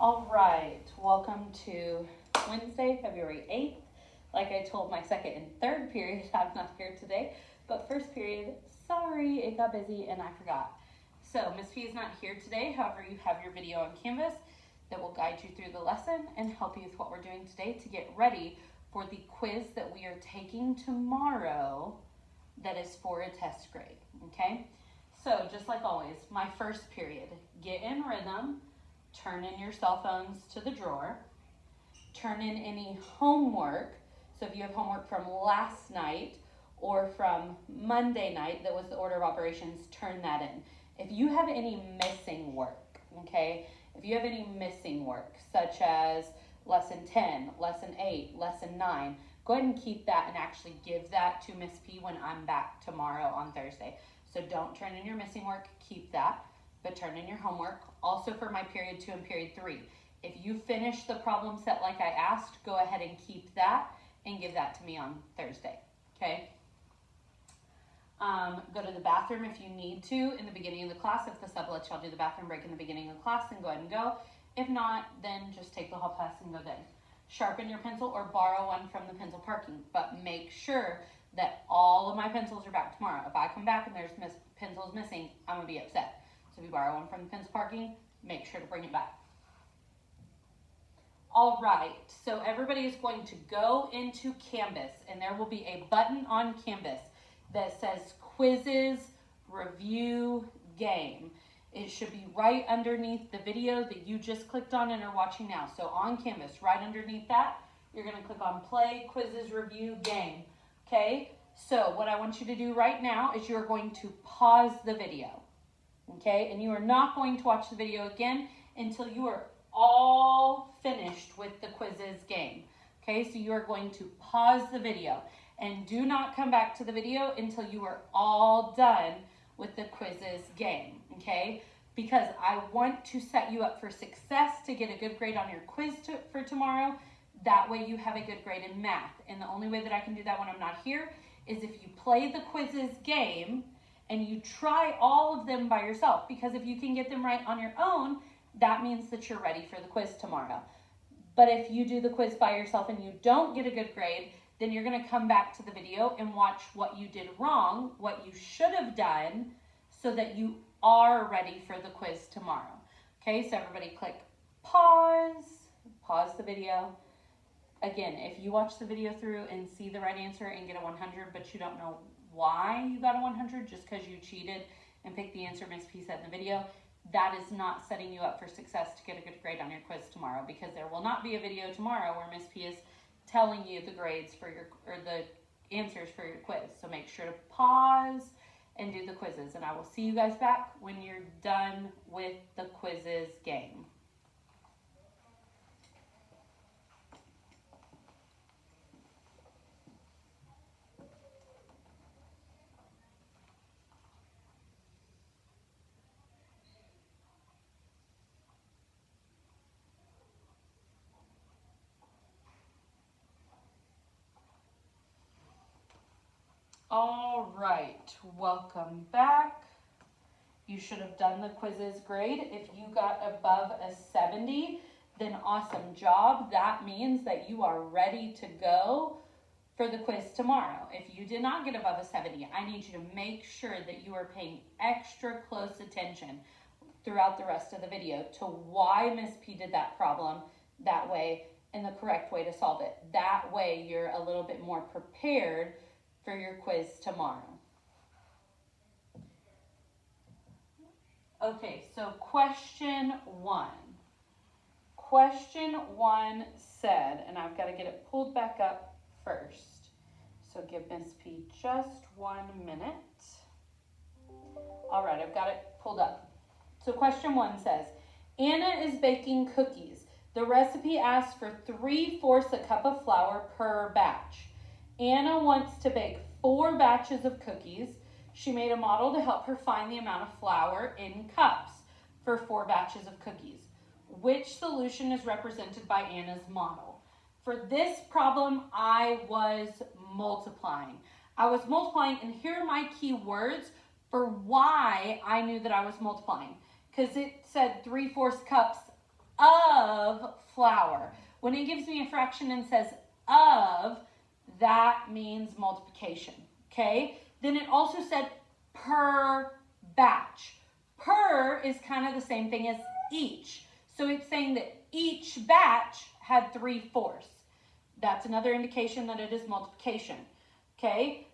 All right, welcome to Wednesday, February 8th. Like I told my second and third period, I'm not here today, but first period, sorry, it got busy and I forgot. So Miss P is not here today, however, you have your video on Canvas that will guide you through the lesson and help you with what we're doing today to get ready for the quiz that we are taking tomorrow that is for a test grade, okay? So just like always, my first period, get in rhythm. Turn in your cell phones to the drawer. Turn in any homework. So if you have homework from last night or from Monday night that was the order of operations, turn that in. If you have any missing work, okay, if you have any missing work such as lesson 10, lesson 8, lesson 9, go ahead and keep that and actually give that to Miss P when I'm back tomorrow on Thursday. So don't turn in your missing work, keep that, but turn in your homework. Also for my period 2 and period 3. If you finish the problem set like I asked, go ahead and keep that and give that to me on Thursday, okay? Go to the bathroom if you need to in the beginning of the class. If the sub lets y'all do the bathroom break in the beginning of the class, then go ahead and go. If not, then just take the whole class and go then. Sharpen your pencil or borrow one from the pencil parking, but make sure that all of my pencils are back tomorrow. If I come back and there's pencils missing, I'm gonna be upset. So if you borrow one from the pencil parking, make sure to bring it back. All right, so everybody is going to go into Canvas and there will be a button on Canvas that says Quizzes Review Game. It should be right underneath the video that you just clicked on and are watching now. So on Canvas, right underneath that, you're gonna click on Play Quizzes Review Game, okay? So what I want you to do right now is you're going to pause the video. Okay, and you are not going to watch the video again until you are all finished with the quizzes game. Okay, so you are going to pause the video and do not come back to the video until you are all done with the quizzes game. Okay, because I want to set you up for success to get a good grade on your quiz for tomorrow. That way you have a good grade in math. And the only way that I can do that when I'm not here is if you play the quizzes game and you try all of them by yourself, because if you can get them right on your own, that means that you're ready for the quiz tomorrow. But if you do the quiz by yourself and you don't get a good grade, then you're gonna come back to the video and watch what you did wrong, what you should have done, so that you are ready for the quiz tomorrow. Okay, so everybody click pause the video. Again, if you watch the video through and see the right answer and get a 100, but you don't know why you got a 100 just because you cheated and picked the answer Miss P said in the video, that is not setting you up for success to get a good grade on your quiz tomorrow, because there will not be a video tomorrow where Miss P is telling you the grades for your, or the answers for your quiz. So make sure to pause and do the quizzes, and I will see you guys back when you're done with the quizzes game. All right, welcome back. You should have done the quizzes grade. If you got above a 70, then awesome job. That means that you are ready to go for the quiz tomorrow. If you did not get above a 70, I need you to make sure that you are paying extra close attention throughout the rest of the video to why Miss P did that problem that way and the correct way to solve it. That way you're a little bit more prepared for your quiz tomorrow. Okay, so question 1. Question 1 said, and I've got to get it pulled back up first. So give Miss P just 1 minute. All right, I've got it pulled up. So question 1 says, Anna is baking cookies. The recipe asks for 3/4 a cup of flour per batch. Anna wants to bake 4 batches of cookies. She made a model to help her find the amount of flour in cups for 4 batches of cookies. Which solution is represented by Anna's model? For this problem, I was multiplying. And here are my key words for why I knew that I was multiplying. Because it said 3/4 cups of flour. When it gives me a fraction and says of, that means multiplication, okay? Then it also said per batch. Per is kind of the same thing as each. So it's saying that each batch had 3/4. That's another indication that it is multiplication, okay?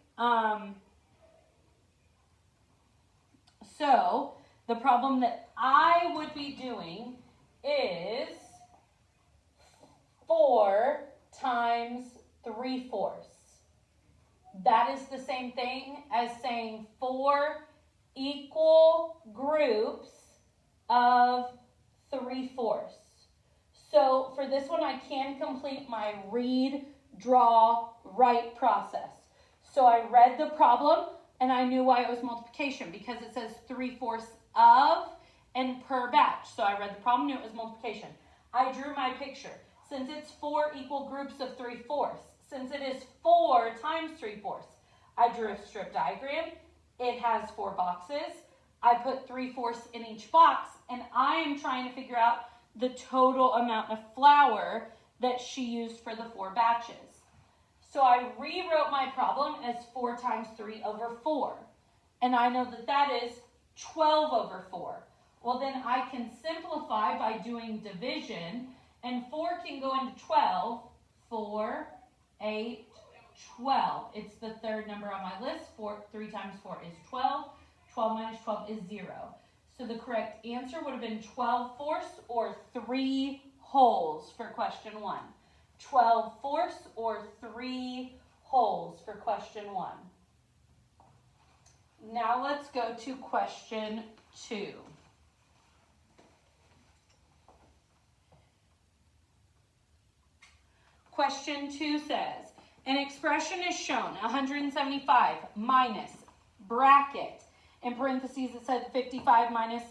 So the problem that I would be doing is 4 times 3/4. That is the same thing as saying 4 equal groups of 3/4. So for this one, I can complete my read, draw, write process. So I read the problem and I knew why it was multiplication because it says 3/4 of and per batch. So I read the problem, knew it was multiplication. I drew my picture. Since it's 4 equal groups of 3/4, since it is 4 times 3/4, I drew a strip diagram. It has 4 boxes. I put 3/4 in each box, and I am trying to figure out the total amount of flour that she used for the 4 batches. So I rewrote my problem as 4 times 3/4. And I know that that is 12/4. Well, then I can simplify by doing division, and 4 can go into 12. 4, 8, 12. It's the third number on my list. 3 times 4 is 12. 12 minus 12 is 0. So the correct answer would have been 12/4 or 3 wholes for question 1. 12/4 or 3 wholes for question 1. Now let's go to question 2. Question 2 says, an expression is shown, 175 minus bracket, in parentheses it said 55 minus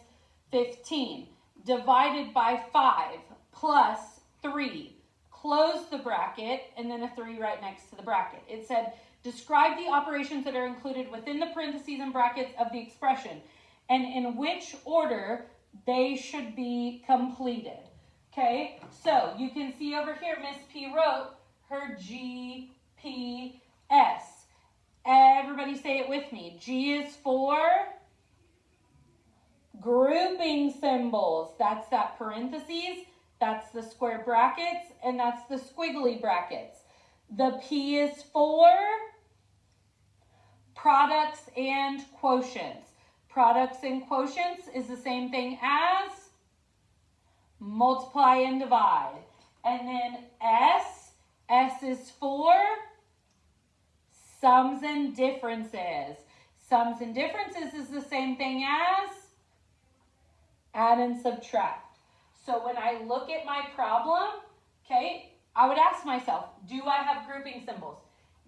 15, divided by 5 plus 3. Close the bracket, and then a 3 right next to the bracket. It said, describe the operations that are included within the parentheses and brackets of the expression, and in which order they should be completed. Okay, so you can see over here, Miss P wrote her GPS. Everybody say it with me. G is for grouping symbols. That's that parentheses, that's the square brackets, and that's the squiggly brackets. The P is for products and quotients. Products and quotients is the same thing as multiply and divide. And then S is for sums and differences. Sums and differences is the same thing as add and subtract. So when I look at my problem, okay, I would ask myself, do I have grouping symbols?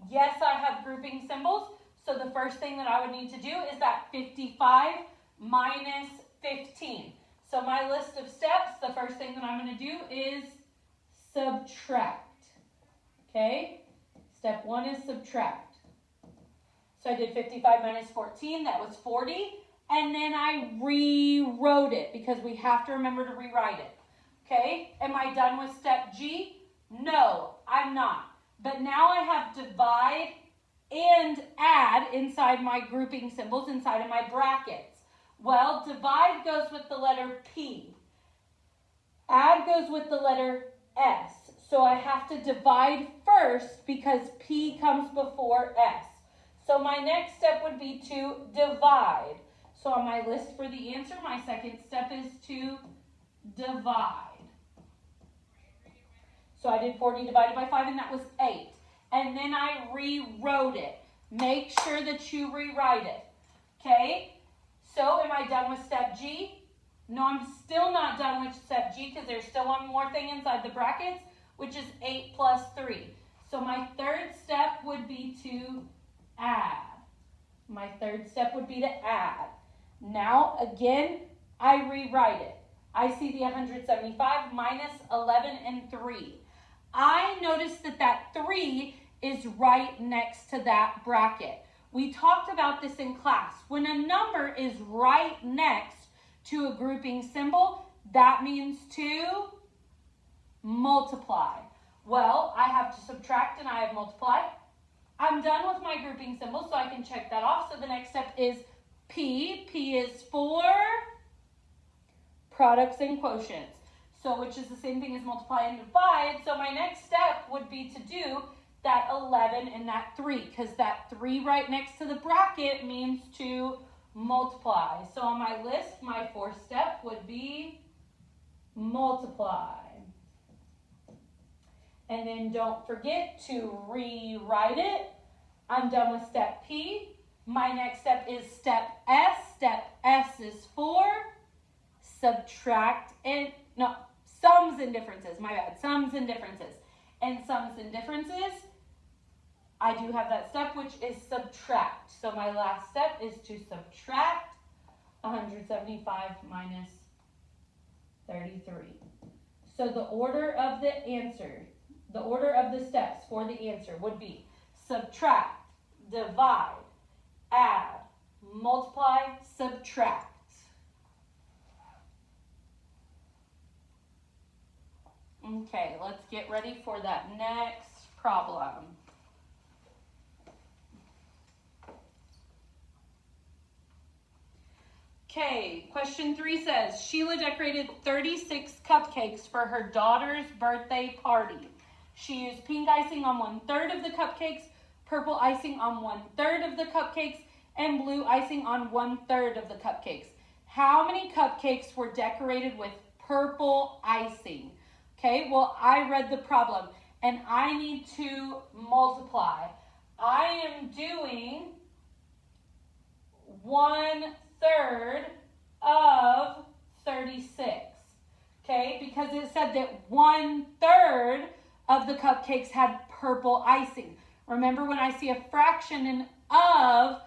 Yes, I have grouping symbols. So the first thing that I would need to do is that 55 minus 15. So my list of steps, the first thing that I'm going to do is subtract. Okay? Step 1 is subtract. So I did 55 minus 14, that was 40. And then I rewrote it because we have to remember to rewrite it. Okay? Am I done with step G? No, I'm not. But now I have divide and add inside my grouping symbols, inside of my brackets. Well, divide goes with the letter P. Add goes with the letter S. So I have to divide first because P comes before S. So my next step would be to divide. So on my list for the answer, my second step is to divide. So I did 40 divided by 5, and that was 8. And then I rewrote it. Make sure that you rewrite it. Okay? So am I done with step G? No, I'm still not done with step G because there's still one more thing inside the brackets, which is 8 plus 3. So my third step would be to add. My third step would be to add. Now, again, I rewrite it. I see the 175 minus 11 and 3. I notice that that 3 is right next to that bracket. We talked about this in class. When a number is right next to a grouping symbol, That means to multiply. Well, I have to subtract and I have multiply. I'm done with my grouping symbol, so I can check that off. So the next step is P. P is for products and quotients. So which is the same thing as multiply and divide. So my next step would be to do that 11 and that 3, because that 3 right next to the bracket means to multiply. So on my list, my fourth step would be multiply. And then don't forget to rewrite it. I'm done with step P. My next step is step S. Step S is for subtract and, no, sums and differences. My bad, sums and differences. And sums and differences, I do have that step, which is subtract. So my last step is to subtract 175 minus 33. So the order of the answer, the order of the steps for the answer would be subtract, divide, add, multiply, subtract. Okay, let's get ready for that next problem. Okay, question 3 says, Sheila decorated 36 cupcakes for her daughter's birthday party. She used pink icing on 1/3 of the cupcakes, purple icing on 1/3 of the cupcakes, and blue icing on 1/3 of the cupcakes. How many cupcakes were decorated with purple icing? Okay, well, I read the problem, and I need to multiply. I am doing 1/3 of 36, okay? Because it said that 1/3 of the cupcakes had purple icing. Remember, when I see a fraction in of,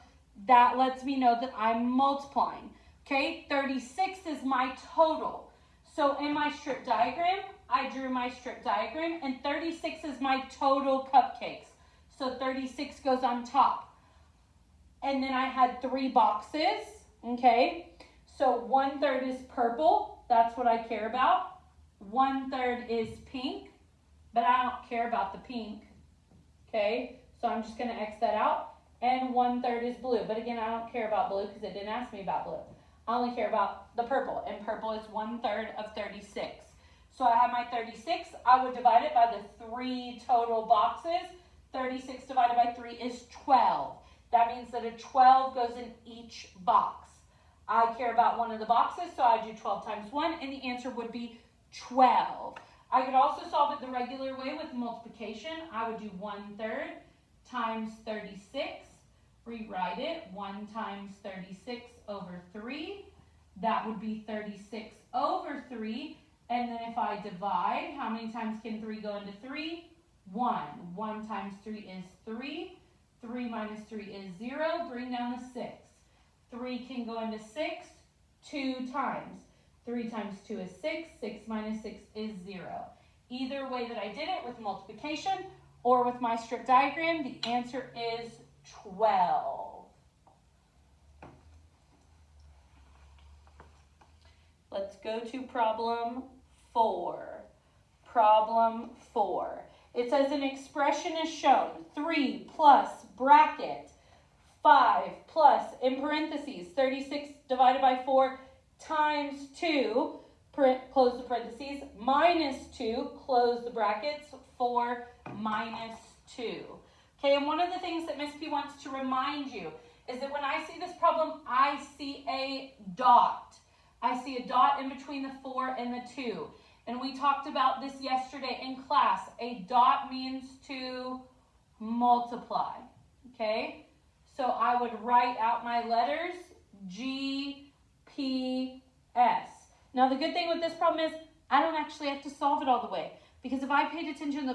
that lets me know that I'm multiplying, okay? 36 is my total. So in my strip diagram, I drew my strip diagram, and 36 is my total cupcakes. So 36 goes on top. And then I had 3 boxes, okay? So 1/3 is purple, that's what I care about. 1/3 is pink, but I don't care about the pink, okay? So I'm just gonna X that out. And 1/3 is blue, but again, I don't care about blue because it didn't ask me about blue. I only care about the purple, and purple is 1/3 of 36. So I have my 36, I would divide it by the 3 total boxes. 36 divided by 3 is 12. That means that a 12 goes in each box. I care about one of the boxes, so I do 12 times 1, and the answer would be 12. I could also solve it the regular way with multiplication. I would do 1/3 times 36. Rewrite it, 1 times 36 over 3. That would be 36 over 3. And then if I divide, how many times can 3 go into 3? 1. 1 times 3 is 3. 3 minus 3 is 0. Bring down the 6. 3 can go into 6 2 times. 3 times 2 is 6. 6 minus 6 is 0. Either way that I did it, with multiplication or with my strip diagram, the answer is 12. Let's go to problem 4. Problem 4. It says an expression is shown. 3 plus bracket 5 plus, in parentheses, 36 divided by 4 times 2, close the parentheses, minus 2, close the brackets, 4 minus 2. Okay, and one of the things that Miss P wants to remind you is that when I see this problem, I see a dot. I see a dot in between the 4 and the 2. And we talked about this yesterday in class. A dot means to multiply, okay? So I would write out my letters, G, P, S. Now the good thing with this problem is I don't actually have to solve it all the way, because if I paid attention to the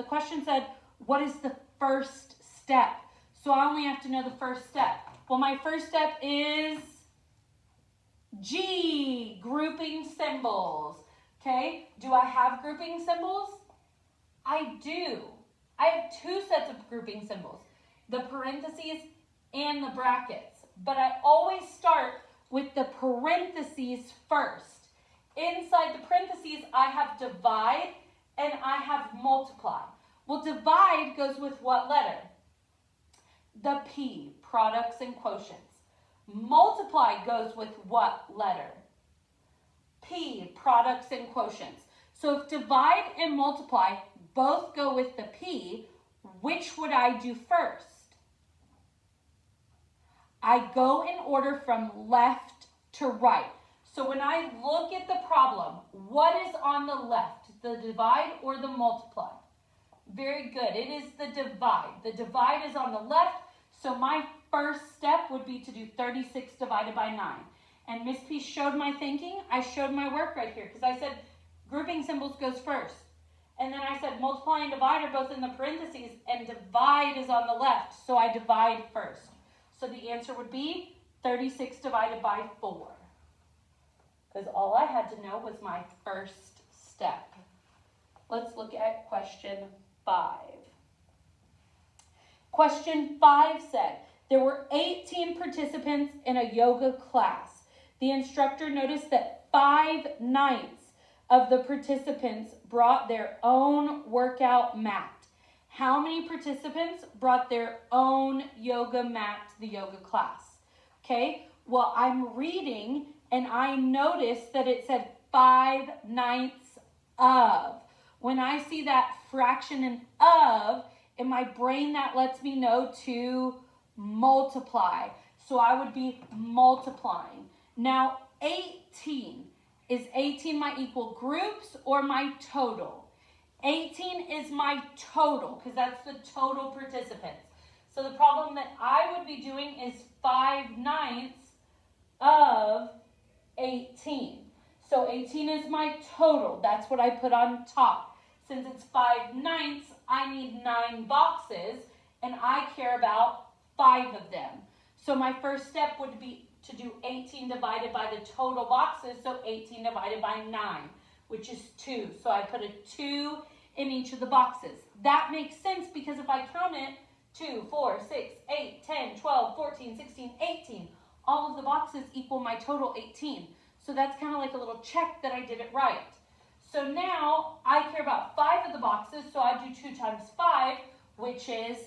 question said, what is the first step? So I only have to know the first step. Well, my first step is G, grouping symbols. Okay, do I have grouping symbols? I do. I have 2 sets of grouping symbols, the parentheses and the brackets. But I always start with the parentheses first. inside the parentheses, I have divide and I have multiply. Well, divide goes with what letter? The P, products and quotients. Multiply goes with what letter? P, products and quotients. So if divide and multiply both go with the P, which would I do first? I go in order from left to right. So when I look at the problem, what is on the left, the divide or the multiply? Very good, it is the divide. The divide is on the left, so my first step would be to do 36 divided by 9. And Miss P showed my thinking. I showed my work right here because I said grouping symbols goes first. And then I said multiply and divide are both in the parentheses and divide is on the left, so I divide first. So the answer would be 36 divided by 4. Because all I had to know was my first step. Let's look at question 5. Question 5 said, there were 18 participants in a yoga class. The instructor noticed that 5/9 of the participants brought their own workout mat. How many participants brought their own yoga mat to the yoga class? Okay, well, I'm reading and I noticed that it said 5/9 of. When I see that fraction in of, in my brain that lets me know to multiply. So I would be multiplying. Now 18, is 18 my equal groups or my total? 18 is my total because that's the total participants. So the problem that I would be doing is 5/9 of 18. So 18 is my total. That's what I put on top. Since it's 5/9, I need 9 boxes and I care about 5 of them. So my first step would be to do 18 divided by the total boxes, so 18 divided by 9, which is 2. So I put a 2 in each of the boxes. That makes sense because if I count it, 2, 4, 6, 8, 10, 12, 14, 16, 18, all of the boxes equal my total 18. So that's kind of like a little check that I did it right. So now I care about 5 of the boxes, so I do 2 times 5, which is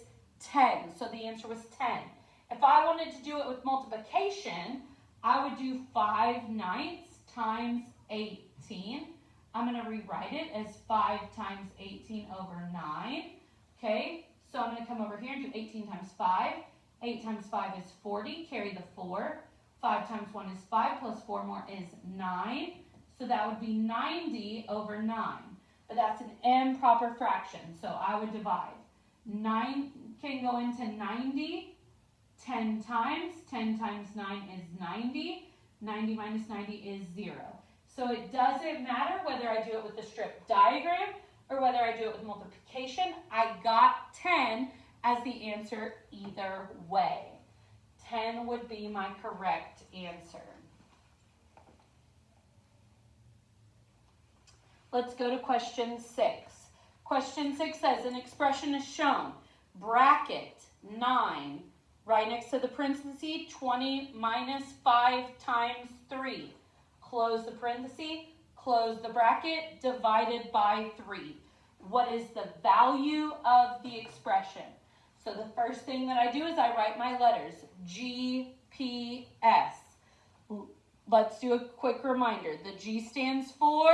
10. So the answer was 10. If I wanted to do it with multiplication, I would do 5/9 times 18. I'm going to rewrite it as 5 times 18 over 9. Okay, so I'm going to come over here and do 18 times 5. 8 times 5 is 40, carry the 4. 5 times 1 is 5, plus 4 more is 9. So that would be 90 over 9. But that's an improper fraction, so I would divide. 9 can go into 90 10 times. 10 times 9 is 90. 90 minus 90 is 0. So it doesn't matter whether I do it with the strip diagram or whether I do it with multiplication. I got 10 as the answer either way. 10 would be my correct answer. Let's go to question 6. Question 6 says, an expression is shown. Bracket 9. Right next to the parenthesis, 20 minus 5 times 3. Close the parenthesis, close the bracket, divided by 3. What is the value of the expression? So the first thing that I do is I write my letters, G, P, S. Let's do a quick reminder. The G stands for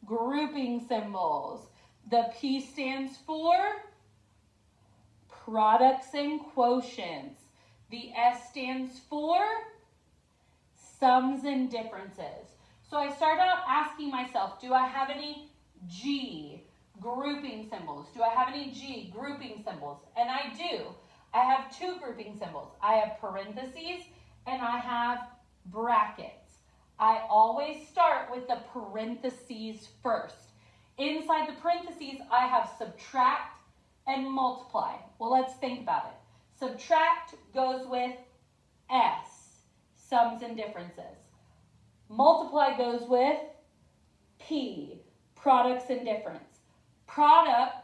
grouping symbols. The P stands for products and quotients. The S stands for sums and differences. So I start out asking myself, do I have any G grouping symbols? Do I have any G grouping symbols? And I do. I have 2 grouping symbols. I have parentheses and I have brackets. I always start with the parentheses first. Inside the parentheses, I have subtract and multiply. Well, let's think about it. Subtract goes with S, sums and differences. Multiply goes with P, products and difference.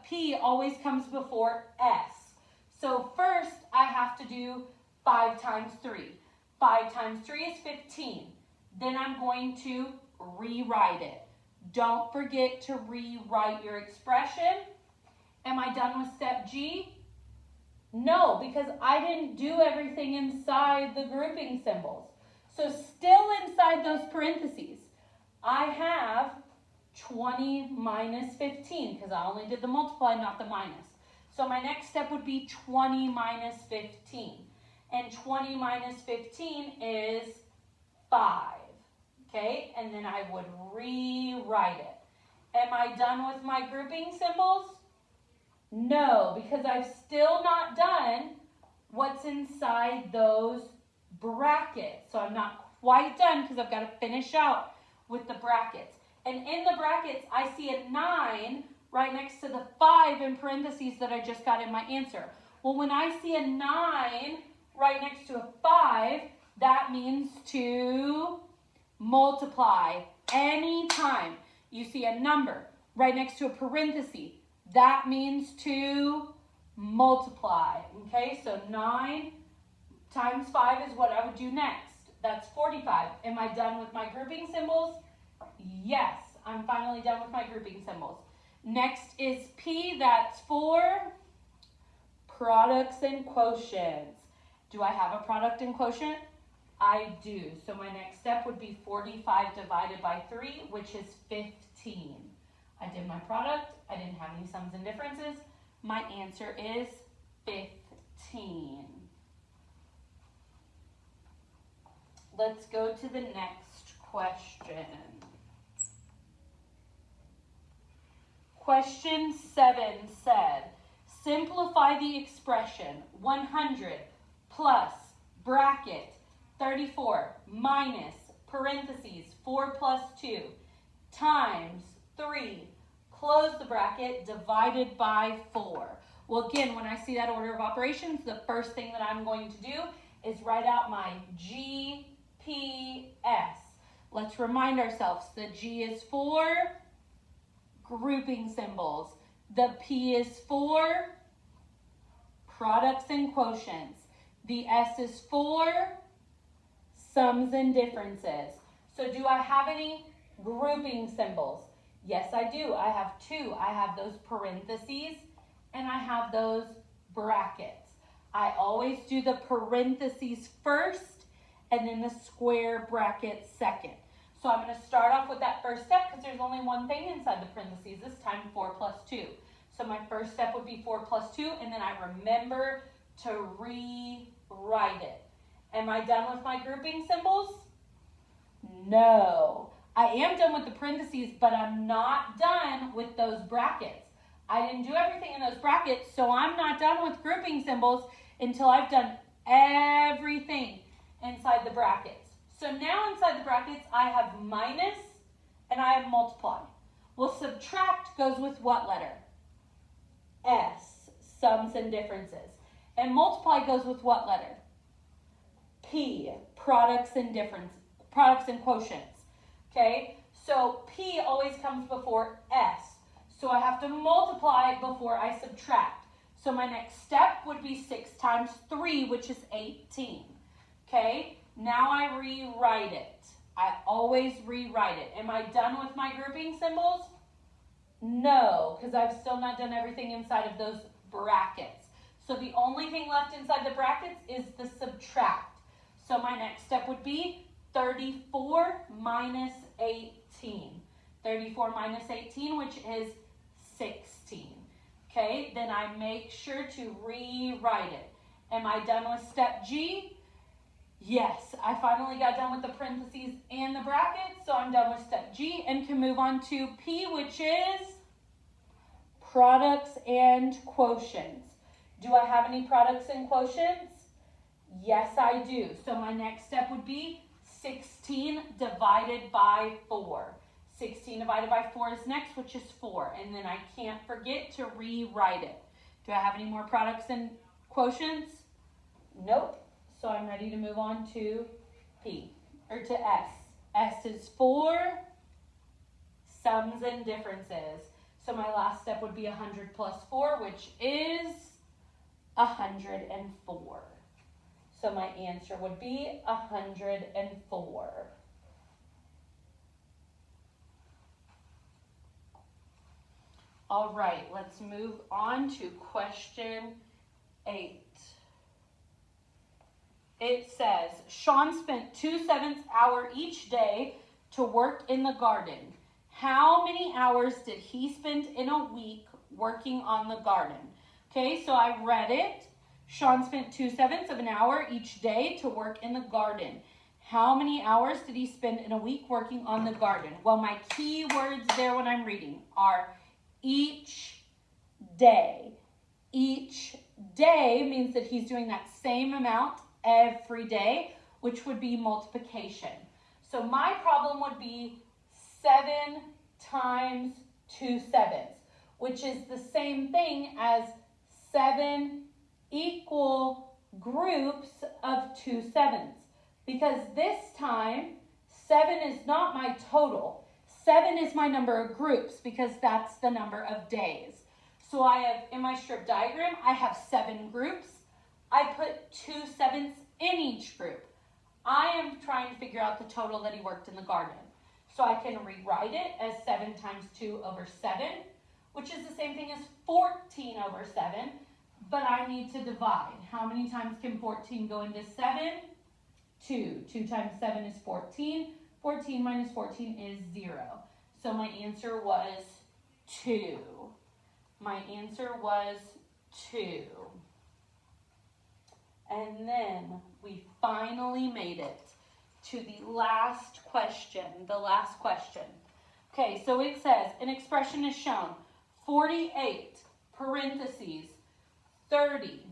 P always comes before S. So first I have to do 5 times 3. 5 times 3 is 15. Then I'm going to rewrite it. Don't forget to rewrite your expression. Am I done with step G? No, because I didn't do everything inside the grouping symbols. So still inside those parentheses, I have 20 minus 15, because I only did the multiply, not the minus. So my next step would be 20 minus 15. And 20 minus 15 is 5. Okay, and then I would rewrite it. Am I done with my grouping symbols? No, because I've still not done what's inside those brackets. So I'm not quite done because I've got to finish out with the brackets. And in the brackets, I see a 9 right next to the 5 in parentheses that I just got in my answer. Well, when I see a 9 right next to a 5, that means to multiply. Anytime you see a number right next to a parenthesis, that means to multiply. Okay, so 9 times 5 is what I would do next. That's 45. Am I done with my grouping symbols? Yes, I'm finally done with my grouping symbols. Next is P, that's for products and quotients. Do I have a product and quotient? I do. So my next step would be 45 divided by 3, which is 15. I did my product. I didn't have any sums and differences. My answer is 15. Let's go to the next question. Question 7 said, simplify the expression 100 plus bracket 34 minus parentheses 4 plus 2 times 3, close the bracket, divided by 4. Well, again, when I see that order of operations, the first thing that I'm going to do is write out my GPS. Let's remind ourselves, the G is for grouping symbols. The P is for products and quotients. The S is for sums and differences. So do I have any grouping symbols? Yes, I do. I have 2. I have those parentheses and I have those brackets. I always do the parentheses first and then the square bracket second. So I'm going to start off with that first step because there's only one thing inside the parentheses this time, 4 plus 2. So my first step would be 4 plus 2, and then I remember to rewrite it. Am I done with my grouping symbols? No. I am done with the parentheses, but I'm not done with those brackets. I didn't do everything in those brackets, so I'm not done with grouping symbols until I've done everything inside the brackets. So now inside the brackets, I have minus and I have multiply. Well, subtract goes with what letter? S, sums and differences. And multiply goes with what letter? P, products and quotients. Okay, so P always comes before S. So I have to multiply before I subtract. So my next step would be 6 times 3, which is 18. Okay, now I rewrite it. I always rewrite it. Am I done with my grouping symbols? No, because I've still not done everything inside of those brackets. So the only thing left inside the brackets is the subtract. So my next step would be 34 minus 18. 34 minus 18, which is 16. Okay, then I make sure to rewrite it. Am I done with step G? Yes, I finally got done with the parentheses and the brackets, so I'm done with step G and can move on to P, which is products and quotients. Do I have any products and quotients? Yes, I do. So my next step would be 16 divided by 4. 16 divided by 4 is next, which is 4. And then I can't forget to rewrite it. Do I have any more products and quotients? Nope. So I'm ready to move on to P, or to S. S is for sums and differences. So my last step would be 100 plus 4, which is 104. So my answer would be 104. All right, let's move on to question 8. It says, Sean spent 2/7 hour each day to work in the garden. How many hours did he spend in a week working on the garden? Okay, so I read it. Sean spent 2/7 of an hour each day to work in the garden. How many hours did he spend in a week working on the garden? Well, my key words there when I'm reading are each day. Each day means that he's doing that same amount every day, which would be multiplication. So my problem would be 7 times 2/7, which is the same thing as 7 equal groups of 2/7, because this time 7 is not my total. 7 is my number of groups because that's the number of days. So I have, in my strip diagram, I have 7 groups. I put 2/7 in each group. I am trying to figure out the total that he worked in the garden. So I can rewrite it as 7 times 2/7, which is the same thing as 14/7, but I need to divide. How many times can 14 go into 7? 2. 2 times 7 is 14. 14 minus 14 is 0. So my answer was 2. My answer was 2. And then we finally made it to the last question. Okay, so it says, an expression is shown. 48, parentheses, 30,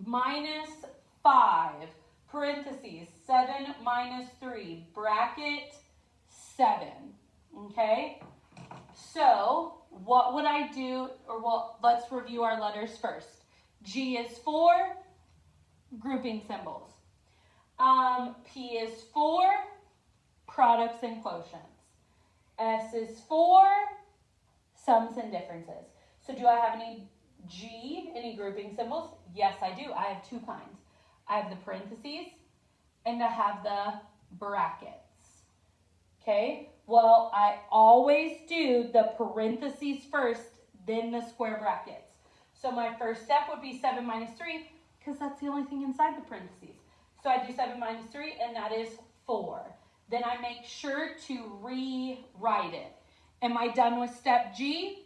minus 5, parentheses, 7 minus 3, bracket 7, okay? So, what would I do, or well, let's review our letters first. G is for grouping symbols. P is for products and quotients. S is for sums and differences. So do I have any grouping symbols? Yes, I do. I have 2 kinds. I have the parentheses and I have the brackets. Okay, well, I always do the parentheses first, then the square brackets. So my first step would be 7 minus 3, because that's the only thing inside the parentheses. So I do 7 minus 3, and that is 4. Then I make sure to rewrite it. Am I done with step G?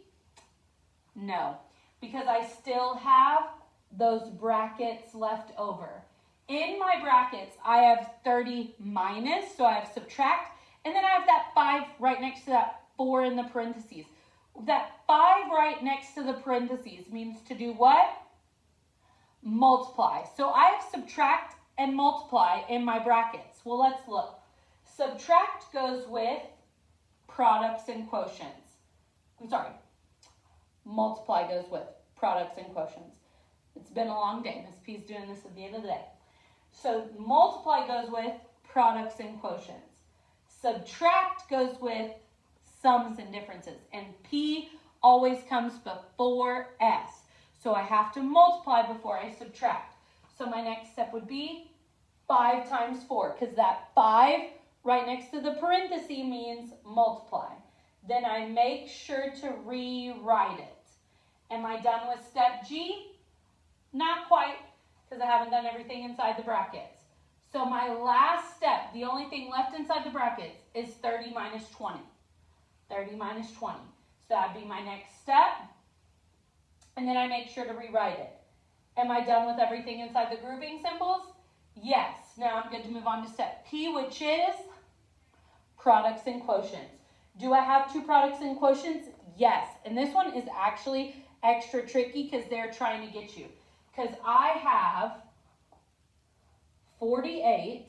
No, because I still have those brackets left over. In my brackets, I have 30 minus, so I have subtract, and then I have that 5 right next to that 4 in the parentheses. That 5 right next to the parentheses means to do what? Multiply. So I have subtract and multiply in my brackets. Well, let's look. Subtract goes with products and quotients. Multiply goes with products and quotients. It's been a long day. Miss P's doing this at the end of the day. So multiply goes with products and quotients. Subtract goes with sums and differences. And P always comes before S. So I have to multiply before I subtract. So my next step would be 5 times 4, because that 5 right next to the parenthesis means multiply. Then I make sure to rewrite it. Am I done with step G? Not quite, because I haven't done everything inside the brackets. So my last step, the only thing left inside the brackets, is 30 minus 20. 30 minus 20. So that would be my next step. And then I make sure to rewrite it. Am I done with everything inside the grouping symbols? Yes. Now I'm good to move on to step P, which is products and quotients. Do I have 2 products and quotients? Yes. And this one is actually extra tricky because they're trying to get you. Because I have 48,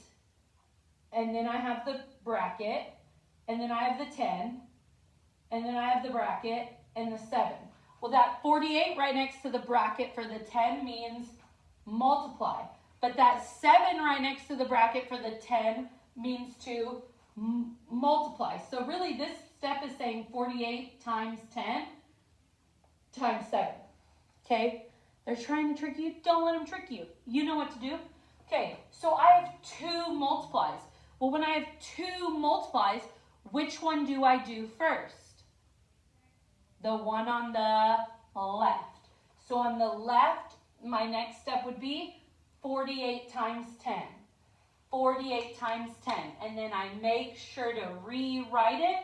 and then I have the bracket, and then I have the 10, and then I have the bracket and the 7. Well, that 48 right next to the bracket for the 10 means multiply. But that 7 right next to the bracket for the 10 means to multiply. So really this step is saying 48 times 10 times 7. Okay? They're trying to trick you. Don't let them trick you. You know what to do. Okay, so I have 2 multiplies. Well, when I have 2 multiplies, Which one do I do first? The one on the left. So on the left, my next step would be 48 times 10. 48 times 10. And then I make sure to rewrite it.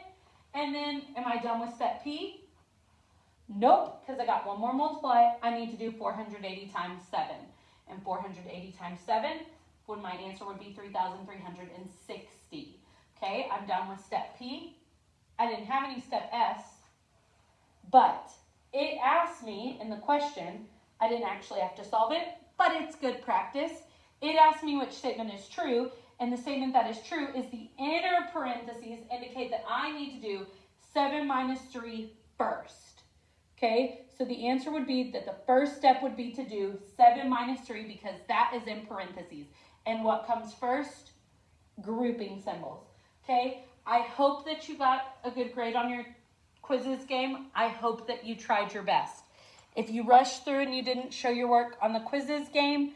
And then, am I done with step P? Nope, because I got one more multiply. I need to do 480 times 7. And 480 times 7, my answer would be 3,360. Okay, I'm done with step P. I didn't have any step S, but it asked me in the question, I didn't actually have to solve it, but it's good practice. It asked me which statement is true, and the statement that is true is the inner parentheses indicate that I need to do 7 minus 3 first. Okay, so the answer would be that the first step would be to do 7 minus 3 because that is in parentheses. And what comes first? Grouping symbols. Okay, I hope that you got a good grade on your quizzes game. I hope that you tried your best. If you rushed through and you didn't show your work on the quizzes game,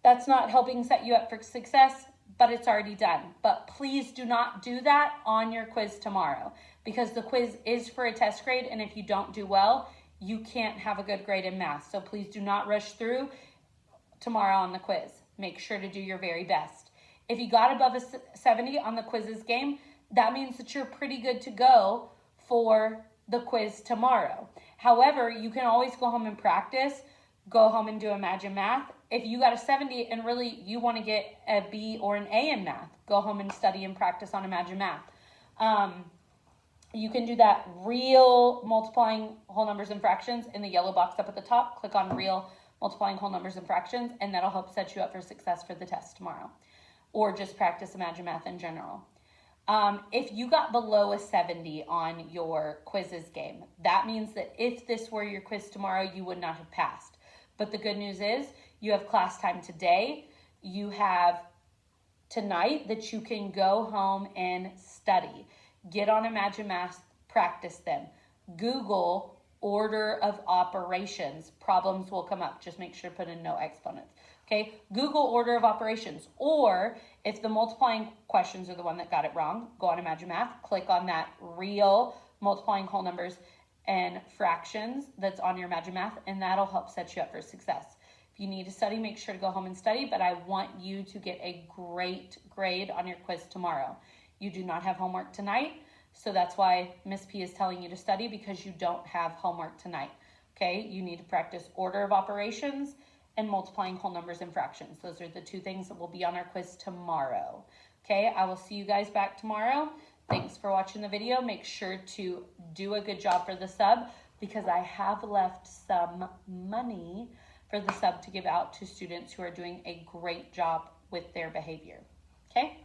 that's not helping set you up for success, but it's already done. But please do not do that on your quiz tomorrow because the quiz is for a test grade, and if you don't do well, you can't have a good grade in math. So please do not rush through tomorrow on the quiz. Make sure to do your very best. If you got above a 70 on the quizzes game, that means that you're pretty good to go for the quiz tomorrow. However, you can always go home and practice, go home and do Imagine Math. If you got a 70 and really you want to get a B or an A in math, go home and study and practice on Imagine Math. You can do that real multiplying whole numbers and fractions in the yellow box up at the top. Click on real multiplying whole numbers and fractions, and that'll help set you up for success for the test tomorrow. Or just practice Imagine Math in general. If you got below a 70 on your quizzes game, that means that if this were your quiz tomorrow, you would not have passed. But the good news is you have class time today. You have tonight that you can go home and study. Get on Imagine Math, practice them. Google order of operations. Problems will come up. Just make sure to put in no exponents. Okay, Google order of operations. Or if the multiplying questions are the one that got it wrong, go on Imagine Math, click on that real multiplying whole numbers and fractions that's on your Imagine Math, and that'll help set you up for success. If you need to study, make sure to go home and study, but I want you to get a great grade on your quiz tomorrow. You do not have homework tonight, so that's why Miss P is telling you to study, because you don't have homework tonight. Okay, you need to practice order of operations and multiplying whole numbers and fractions. Those are the two things that will be on our quiz tomorrow. Okay, I will see you guys back tomorrow. Thanks for watching the video. Make sure to do a good job for the sub, because I have left some money for the sub to give out to students who are doing a great job with their behavior. Okay?